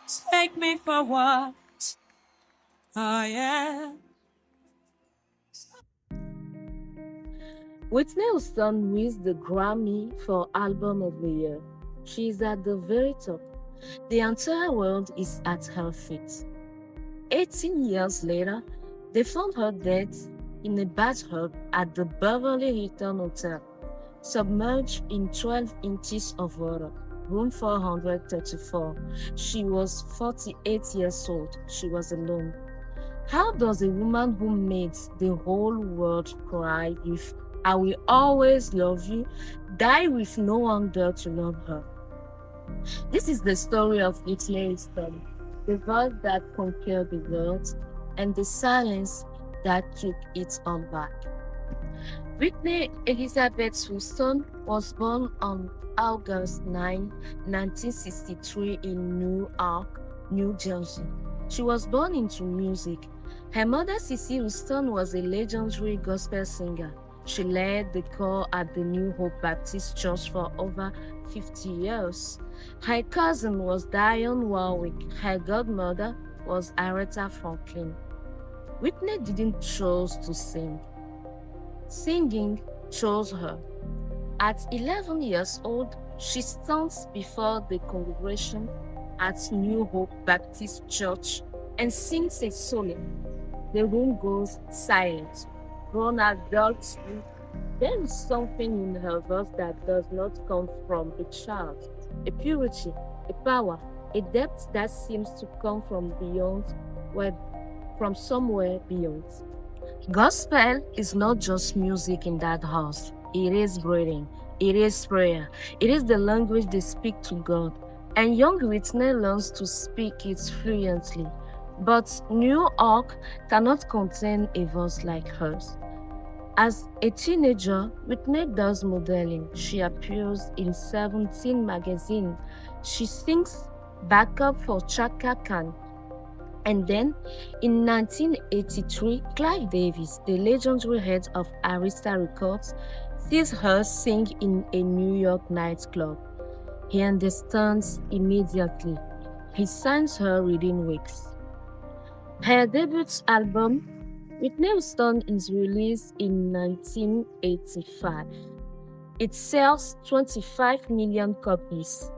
Take me for what I am. Whitney Houston wins the Grammy for Album of the Year. She is at the very top. The entire world is at her feet. 18 years later, they found her dead in a bathtub at the Beverly Hilton Hotel, submerged in 12 inches of water. Room 434. She was 48 years old. She was alone. How does a woman who makes the whole world cry with "I will always love you" die with no one there to love her? This is the story of Whitney Houston, the voice that conquered the world and the silence that took it on back. Whitney Elizabeth Houston was born on August 9, 1963 in Newark, New Jersey. She was born into music. Her mother, Cissy Houston, was a legendary gospel singer. She led the choir at the New Hope Baptist Church for over 50 years. Her cousin was Dionne Warwick. Her godmother was Aretha Franklin. Whitney didn't choose to sing. Singing chose her. At 11 years old, she stands before the congregation at New Hope Baptist Church and sings a solo. The room goes silent. Grown adults weep. There is something in her voice that does not come from a child, a purity, a power, a depth that seems to come from beyond, where, from somewhere beyond. Gospel is not just music in that house. It is breathing. It is prayer. It is the language they speak to God. And young Whitney learns to speak it fluently. But New York cannot contain a voice like hers. As a teenager, Whitney does modeling. She appears in 17 magazines. She sings backup for Chaka Khan. And then, in 1983, Clive Davis, the legendary head of Arista Records, sees her sing in a New York nightclub. He understands immediately. He signs her within weeks. Her debut album, Whitney Houston, is released in 1985. It sells 25 million copies,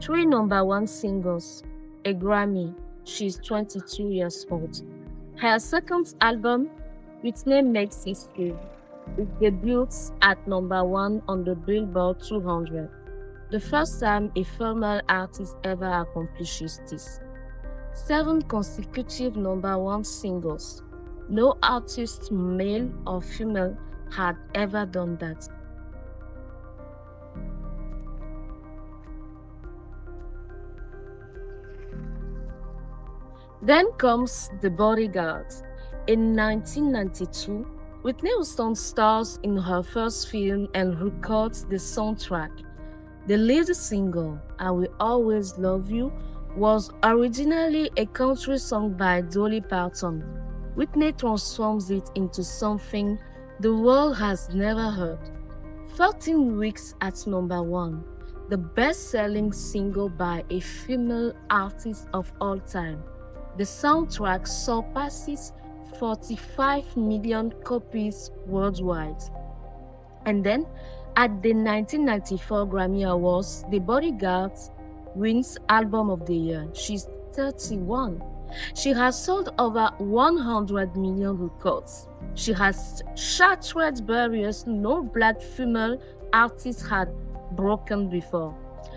3 number one singles, a Grammy. She's 22 years old. Her second album, Whitney Makes History, it debuts at number one on the Billboard 200. The first time a female artist ever accomplishes this. 7 consecutive number one singles. No artist, male or female, had ever done that. Then comes The Bodyguard. In 1992, Whitney Houston stars in her first film and records the soundtrack. The lead single, I Will Always Love You, was originally a country song by Dolly Parton. Whitney transforms it into something the world has never heard. 14 weeks at number one, the best-selling single by a female artist of all time. The soundtrack surpasses 45 million copies worldwide. And then, at the 1994 Grammy Awards, The Bodyguard wins Album of the Year. She's 31. She has sold over 100 million records. She has shattered barriers no black female artist had broken before.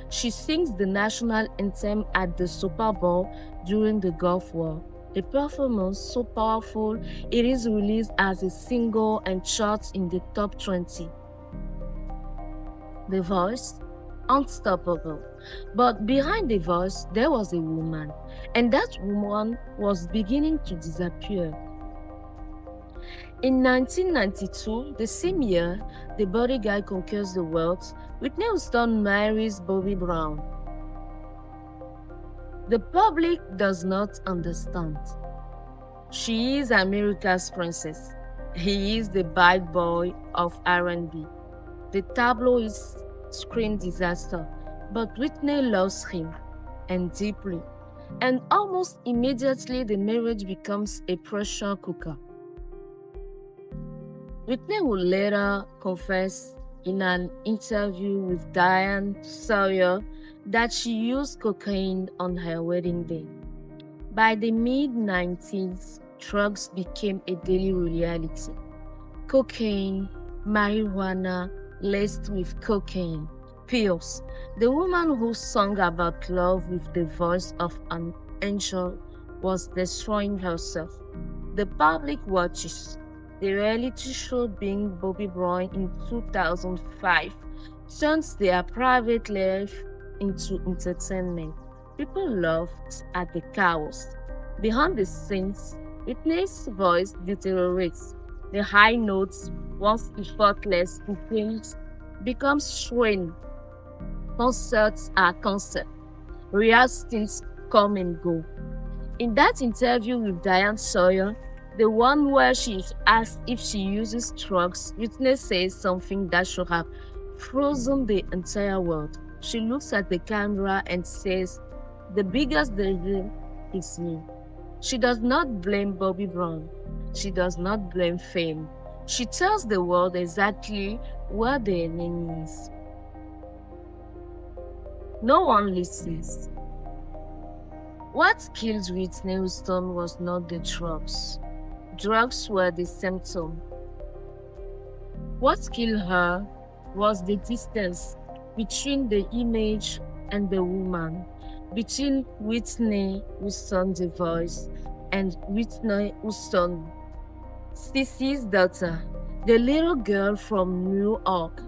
She sings the national anthem at the Super Bowl during the Gulf War. A performance so powerful, it is released as a single and charts in the top 20. The voice, unstoppable. But behind the voice, there was a woman, and that woman was beginning to disappear. In 1992, the same year, the Bodyguard conquers the world, Whitney Houston marries Bobby Brown. The public does not understand. She is America's princess. He is the bad boy of R&B. The tabloids scream disaster, but Whitney loves him, and deeply. and almost immediately the marriage becomes a pressure cooker. Whitney would later confess in an interview with Diane Sawyer that she used cocaine on her wedding day. By the mid-90s, drugs became a daily reality. Cocaine, marijuana, laced with cocaine, pews. The woman who sung about love with the voice of an angel was destroying herself. The public watches. The reality show being Bobby Brown in 2005 turns their private life into entertainment. People laughed at the chaos. Behind the scenes, Whitney's voice deteriorates. The high notes, once effortless bookings, become strained. Concerts are concerts. Rehearsals come and go. In that interview with Diane Sawyer, the one where she is asked if she uses drugs, Whitney says something that should have frozen the entire world. She looks at the camera and says, "The biggest danger is me." She does not blame Bobby Brown. She does not blame fame. She tells the world exactly where the enemy is. No one listens. What killed Whitney Houston was not the drugs. Drugs were the symptom. What killed her was the distance between the image and the woman, between Whitney Houston, the voice, and Whitney Houston, Cece's daughter, the little girl from New York,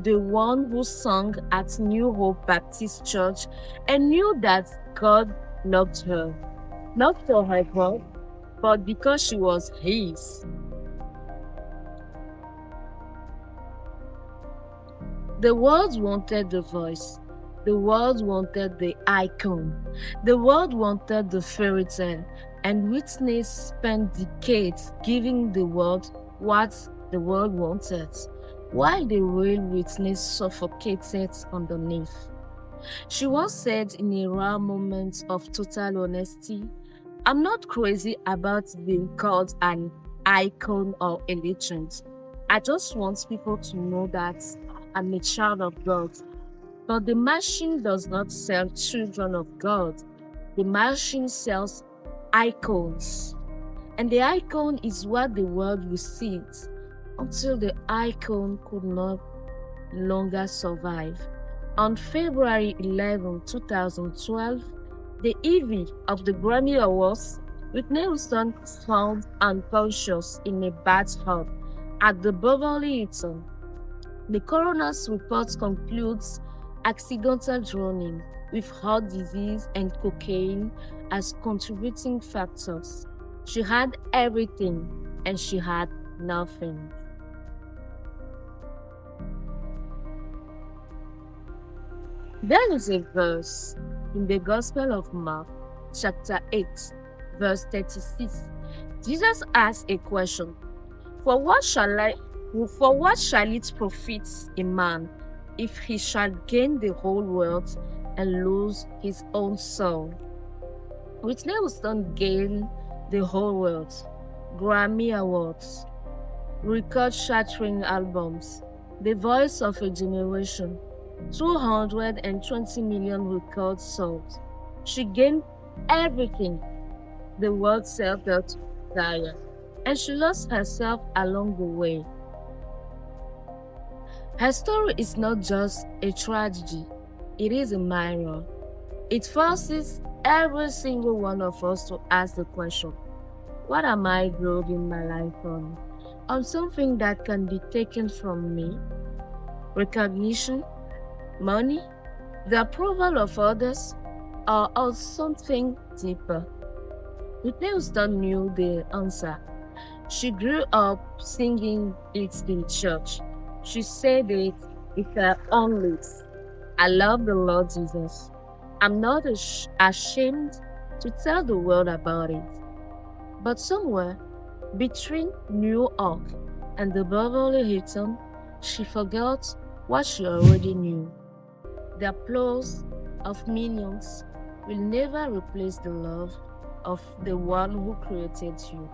the one who sang at New Hope Baptist Church and knew that God loved her, not for her God, but because she was His. The world wanted the voice. The world wanted the icon. The world wanted the fairy tale. And Whitney spent decades giving the world what the world wanted, while the real Whitney suffocated underneath. She once said in a rare moment of total honesty, "I'm not crazy about being called an icon or a legend. I just want people to know that I'm a child of God." But the machine does not sell children of God. The machine sells icons. And the icon is what the world received until the icon could not longer survive. On February 11, 2012, the eve of the Grammy Awards, Whitney Houston found unconscious in a bathtub at the Beverly Hilton. The coroner's report concludes accidental drowning with heart disease and cocaine as contributing factors. She had everything and she had nothing. There is a verse in the Gospel of Mark, chapter 8, verse 36. Jesus asked a question, For what shall it profit a man if he shall gain the whole world and lose his own soul?" Whitney Houston gained the whole world, Grammy Awards, record-shattering albums, the voice of a generation, 220 million records sold. She gained everything the world felt dire, and she lost herself along the way. Her story is not just a tragedy, it is a mirror. It forces every single one of us to ask the question, what am I building my life on? On something that can be taken from me? Recognition? Money? The approval of others? Or on something deeper? Whitney Houston knew the answer. She grew up singing it in church. She said it with her own lips. "I love the Lord Jesus. I'm not ashamed to tell the world about it." But somewhere between New York and the Beverly Hilton, she forgot what she already knew. The applause of millions, will never replace the love of the one who created you.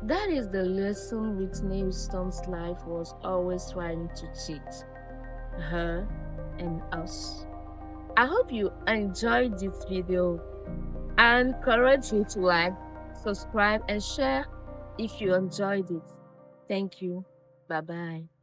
That is the lesson Whitney Houston's life was always trying to teach her and us. I hope you enjoyed this video. I encourage you to like, subscribe, and share if you enjoyed it. Thank you. Bye-bye.